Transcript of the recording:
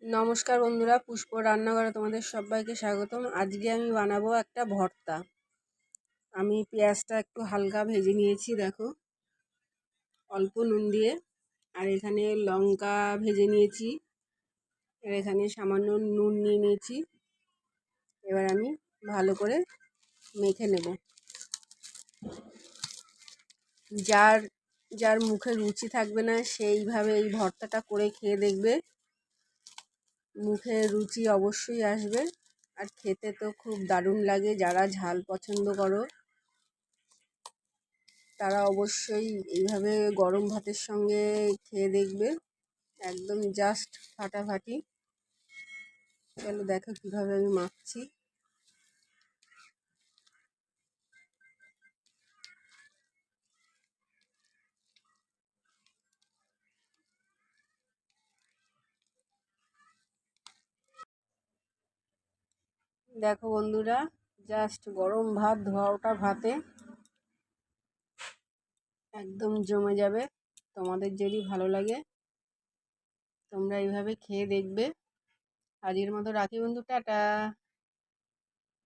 নমস্কার বন্ধুরা, পুষ্প রান্নাঘরে তোমাদের সবাইকে স্বাগতম। আজকে আমি বানাবো একটা ভর্তা। আমি পেঁয়াজটা একটু হালকা ভেজে নিয়েছি, দেখো, অল্প নুন দিয়ে। আর এখানে লঙ্কা ভেজে নিয়েছি, আর এখানে সামান্য নুন নিয়ে নিয়েছি। এবার আমি ভালো করে মেখে নেব। যার যার মুখে রুচি থাকবে না সেইভাবে এই ভর্তাটা করে খেয়ে দেখবে, মুখে রুচি অবশ্যই আসবে। আর খেতে তো খুব দারুণ লাগে। যারা ঝাল পছন্দ করো তারা অবশ্যই এইভাবে গরম ভাতের সঙ্গে খেয়ে দেখবে, একদম জাস্ট ফাটাফাটি। চলো দেখো কীভাবে আমি মাখছি। দেখো বন্ধুরা, জাস্ট গরম ভাত, ধোয়া ওঠা ভাতে একদম জমে যাবে। তোমাদের যদি ভালো লাগে তোমরা এইভাবে খেয়ে দেখবে। আজকের মতো রাখি বন্ধু, টাটা।